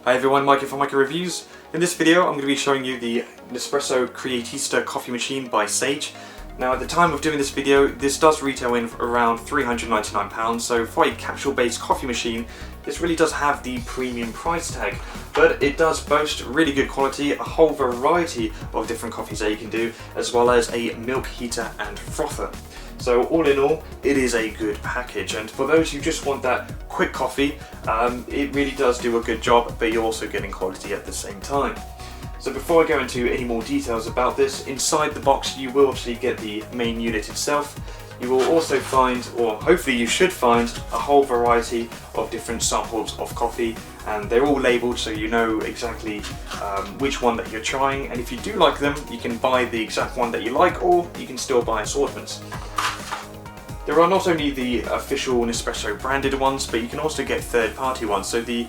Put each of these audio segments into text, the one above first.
Hi everyone, Mike here from MyKeyReviews. In this video I'm going to be showing you the Nespresso Creatista coffee machine by Sage. Now at the time of doing this video, this does retail in around £399, so for a capsule based coffee machine this really does have the premium price tag. But it does boast really good quality, a whole variety of different coffees that you can do, as well as a milk heater and frother. So all in all, it is a good package, and for those who just want that quick coffee, it really does do a good job, but you're also getting quality at the same time. So before I go into any more details about this, inside the box you will obviously get the main unit itself. You will also find, or hopefully you should find, a whole variety of different samples of coffee, and they're all labelled so you know exactly which one that you're trying, and if you do like them you can buy the exact one that you like, or you can still buy assortments. There are not only the official Nespresso branded ones, but you can also get third-party ones. So the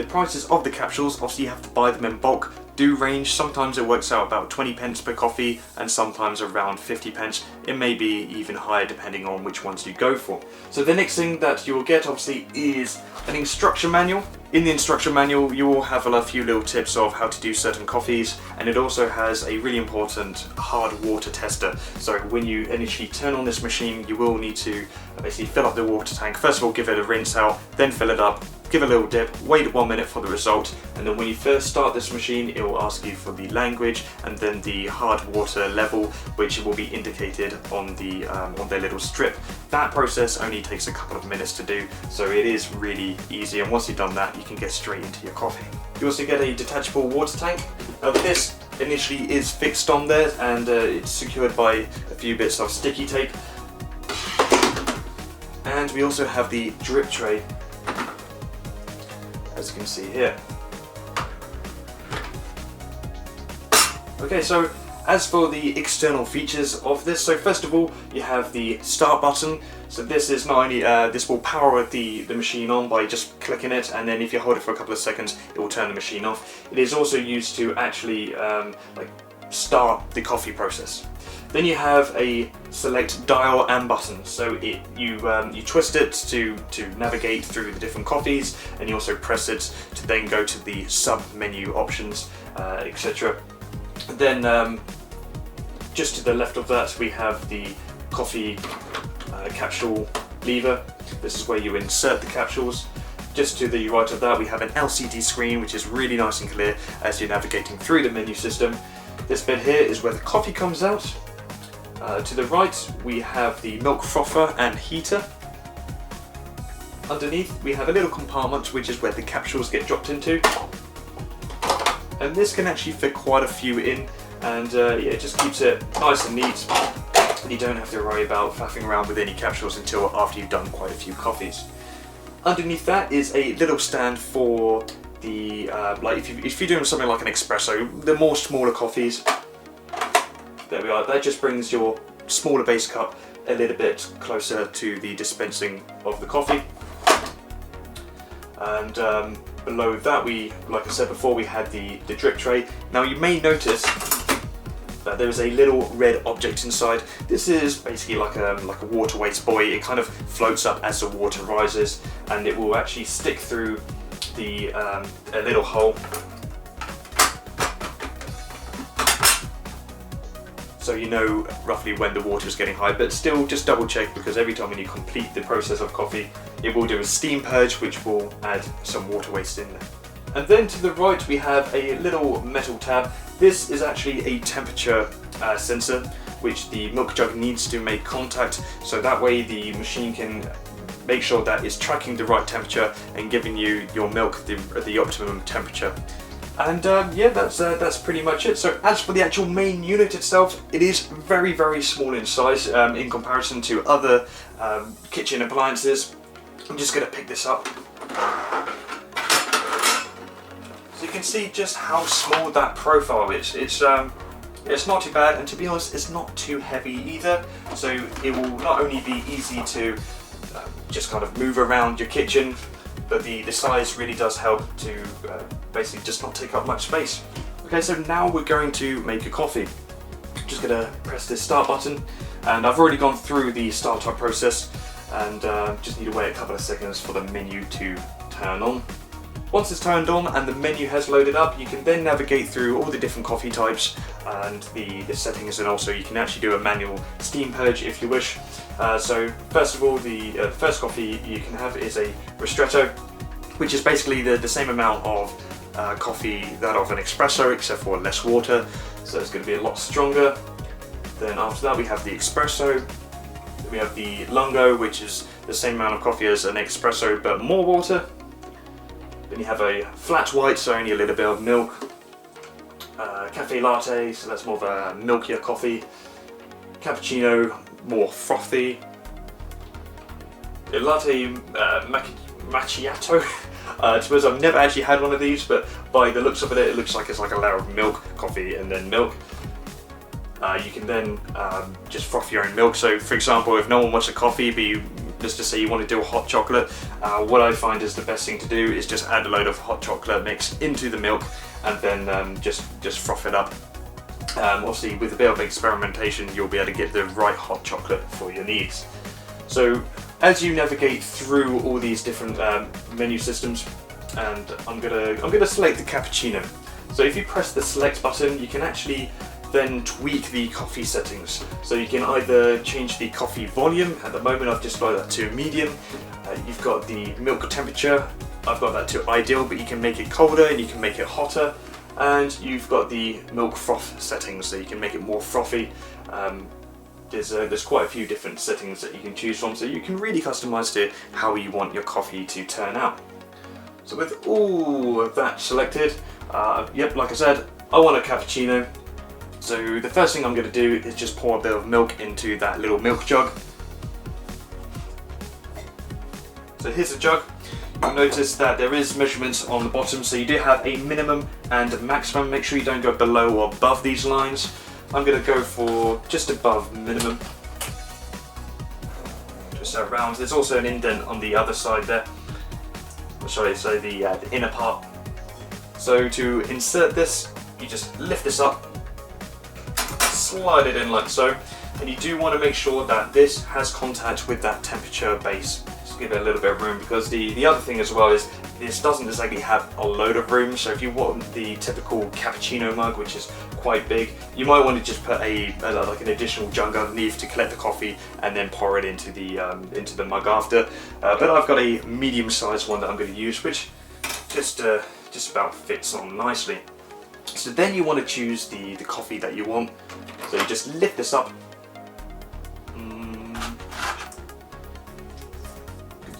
prices of the capsules, obviously you have to buy them in bulk, do range. Sometimes it works out about 20 pence per coffee, and sometimes around 50 pence. It may be even higher depending on which ones you go for. So the next thing that you will get obviously is an instruction manual. In the instruction manual you will have a few little tips of how to do certain coffees, and it also has a really important hard water tester. So when you initially turn on this machine you will need to basically fill up the water tank. First of all give it a rinse out, then fill it up, give a little dip, wait 1 minute for the result, and then when you first start this machine it will ask you for the language and then the hard water level, which will be indicated on their little strip. That process only takes a couple of minutes to do, so it is really easy, and once you've done that you can get straight into your coffee. You also get a detachable water tank. Now this initially is fixed on there, and it's secured by a few bits of sticky tape. And we also have the drip tray, as you can see here. Okay, so as for the external features of this, so first of all you have the start button. So this is not only this will power the machine on by just clicking it, and then if you hold it for a couple of seconds it will turn the machine off. It is also used to actually start the coffee process. Then you have a select dial and button, so you twist it to navigate through the different coffees, and you also press it to then go to the sub menu options, etc. Then just to the left of that we have the coffee capsule lever. This is where you insert the capsules. Just to the right of that we have an LCD screen, which is really nice and clear as you're navigating through the menu system. This bit here is where the coffee comes out. To the right we have the milk frother and heater. Underneath we have a little compartment which is where the capsules get dropped into. And this can actually fit quite a few in, and yeah, it just keeps it nice and neat. You don't have to worry about faffing around with any capsules until after you've done quite a few coffees. Underneath that is a little stand for the, if you're doing something like an espresso, the more smaller coffees. There we are, that just brings your smaller base cup a little bit closer to the dispensing of the coffee. And below that like I said before, we had the drip tray. Now you may notice that there is a little red object inside. This is basically like a water waste buoy. It kind of floats up as the water rises, and it will actually stick through the a little hole. So you know roughly when the water is getting high, but still just double check, because every time when you complete the process of coffee it will do a steam purge, which will add some water waste in there. And then to the right we have a little metal tab. This is actually a temperature sensor which the milk jug needs to make contact, so that way the machine can make sure that it's tracking the right temperature and giving you your milk the optimum temperature. And yeah, that's pretty much it. So as for the actual main unit itself, it is very, very small in size in comparison to other kitchen appliances. I'm just going to pick this up. So you can see just how small that profile is. It's not too bad, and to be honest it's not too heavy either. So it will not only be easy to just kind of move around your kitchen, but the size really does help to basically just not take up much space. Okay, so now we're going to make a coffee. Just gonna press this start button, and I've already gone through the startup process, and just need to wait a couple of seconds for the menu to turn on. Once it's turned on and the menu has loaded up, you can then navigate through all the different coffee types and the settings, and also you can actually do a manual steam purge if you wish. So first of all, the first coffee you can have is a ristretto, which is basically the same amount of coffee that of an espresso, except for less water, so it's going to be a lot stronger. Then after that we have the espresso. We have the lungo, which is the same amount of coffee as an espresso but more water. Then you have a flat white, so only a little bit of milk. Cafe latte, so that's more of a milkier coffee. Cappuccino, more frothy. A latte macchiato. I suppose I've never actually had one of these, but by the looks of it, it looks like it's like a layer of milk, coffee, and then milk. You can then just froth your own milk. So for example, if no one wants a coffee, but let's just say you want to do a hot chocolate, what I find is the best thing to do is just add a load of hot chocolate mix into the milk and then just froth it up. Obviously with a bit of experimentation you'll be able to get the right hot chocolate for your needs. So as you navigate through all these different menu systems, and I'm gonna select the cappuccino. So if you press the select button, you can actually then tweak the coffee settings. So you can either change the coffee volume. At the moment I've just got that to medium. You've got the milk temperature. I've got that to ideal, but you can make it colder and you can make it hotter. And you've got the milk froth settings, so you can make it more frothy. There's quite a few different settings that you can choose from, so you can really customize to how you want your coffee to turn out. So with all of that selected, yep, like I said, I want a cappuccino. So the first thing I'm going to do is just pour a bit of milk into that little milk jug. So here's the jug. You'll notice that there is measurements on the bottom, so you do have a minimum and a maximum. Make sure you don't go below or above these lines. I'm going to go for just above minimum. Just around. There's also an indent on the other side there. Sorry, so the inner part. So to insert this, you just lift this up, slide it in like so, and you do want to make sure that this has contact with that temperature base. Just give it a little bit of room, because the other thing as well is this doesn't exactly have a load of room. So if you want the typical cappuccino mug, which is quite big, you might want to just put like an additional jug underneath to collect the coffee and then pour it into the mug after. But I've got a medium-sized one that I'm going to use, which just about fits on nicely. So then you want to choose the coffee that you want. So you just lift this up.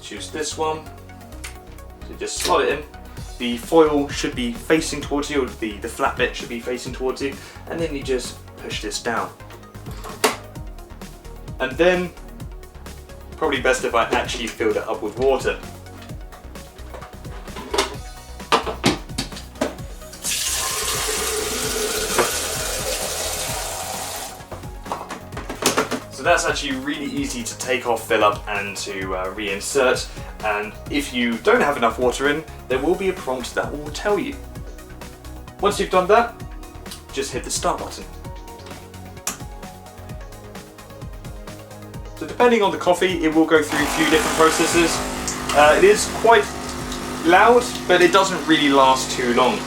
Choose this one. So just slot it in. The foil should be facing towards you, or the flat bit should be facing towards you, and then you just push this down. And then, probably best if I actually filled it up with water. So that's actually really easy to take off, fill up, and to reinsert. And if you don't have enough water in, there will be a prompt that will tell you. Once you've done that, just hit the start button. So depending on the coffee, it will go through a few different processes. It is quite loud, but it doesn't really last too long.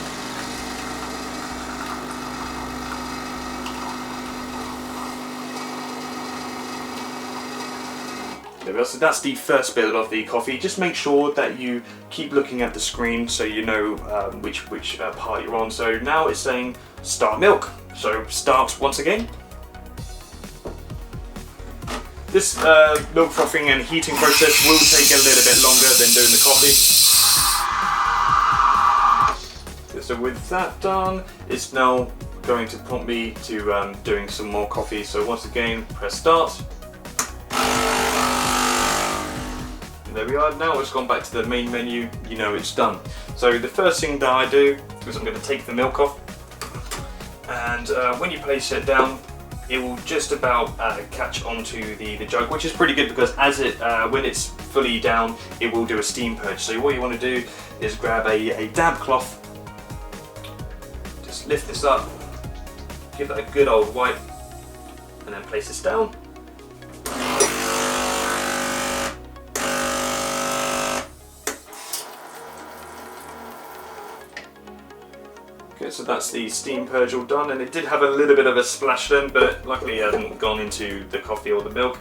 So that's the first bit of the coffee. Just make sure that you keep looking at the screen so you know which part you're on. So now it's saying start milk. So start once again. This milk frothing and heating process will take a little bit longer than doing the coffee. So with that done, it's now going to prompt me to doing some more coffee. So once again, press start. There we are, now it's gone back to the main menu, you know it's done. So the first thing that I do is I'm going to take the milk off, and when you place it down, it will just about catch onto the jug, which is pretty good, because as when it's fully down, it will do a steam purge. So what you want to do is grab a damp cloth, just lift this up, give that a good old wipe, and then place this down. so that's the steam purge all done, and it did have a little bit of a splash then, but luckily it hadn't gone into the coffee or the milk.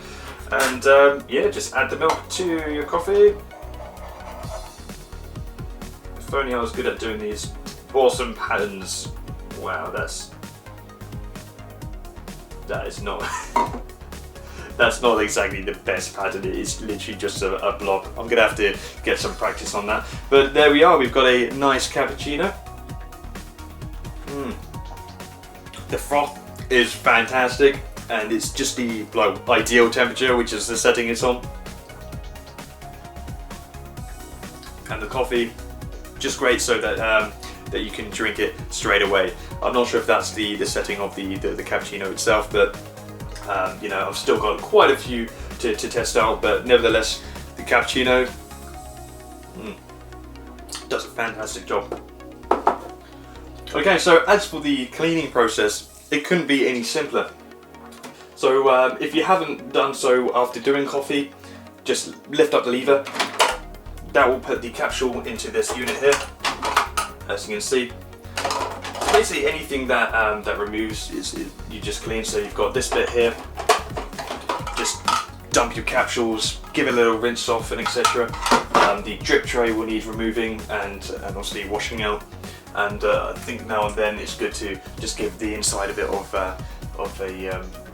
And yeah, just add the milk to your coffee. If only I was good at doing these awesome patterns. Wow, that is not that's not exactly the best pattern. It is literally just a blob. I'm gonna have to get some practice on that. But there we are, we've got a nice cappuccino. The froth is fantastic, and it's just the ideal temperature, which is the setting it's on. And the coffee, just great, so that that you can drink it straight away. I'm not sure if that's the setting of the cappuccino itself, but you know, I've still got quite a few to test out, but nevertheless, the cappuccino does a fantastic job. Okay, so as for the cleaning process, it couldn't be any simpler. So if you haven't done so after doing coffee, just lift up the lever. That will put the capsule into this unit here, as you can see. Basically anything that that removes you just clean. So you've got this bit here, just dump your capsules, give it a little rinse off, and etc. The drip tray will need removing and obviously washing out. And I think now and then it's good to just give the inside a bit of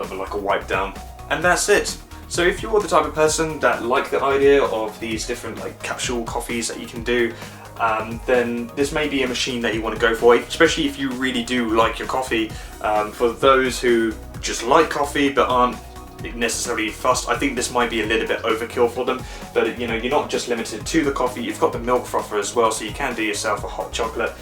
like a wipe down, and that's it. So if you're the type of person that like the idea of these different like capsule coffees that you can do, then this may be a machine that you want to go for, especially if you really do like your coffee. For those who just like coffee but aren't necessarily fussed, I think this might be a little bit overkill for them. But you know, you're not just limited to the coffee, you've got the milk frother as well, so you can do yourself a hot chocolate.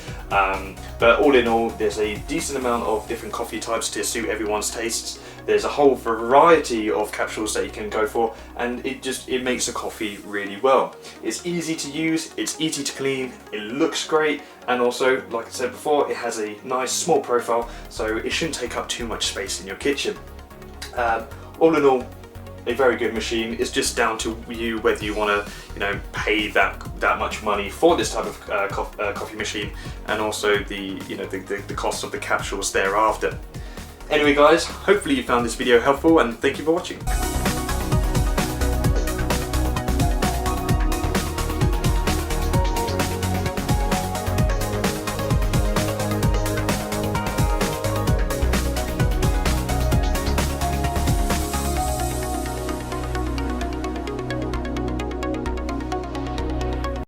But all in all, there's a decent amount of different coffee types to suit everyone's tastes. There's a whole variety of capsules that you can go for, and it makes a coffee really well. It's easy to use, it's easy to clean, it looks great, and also, like I said before, it has a nice small profile, so it shouldn't take up too much space in your kitchen. All in all, a very good machine. It's just down to you whether you want to, you know, pay that much money for this type of coffee machine, and also the cost of the capsules thereafter. Anyway guys, hopefully you found this video helpful, and thank you for watching.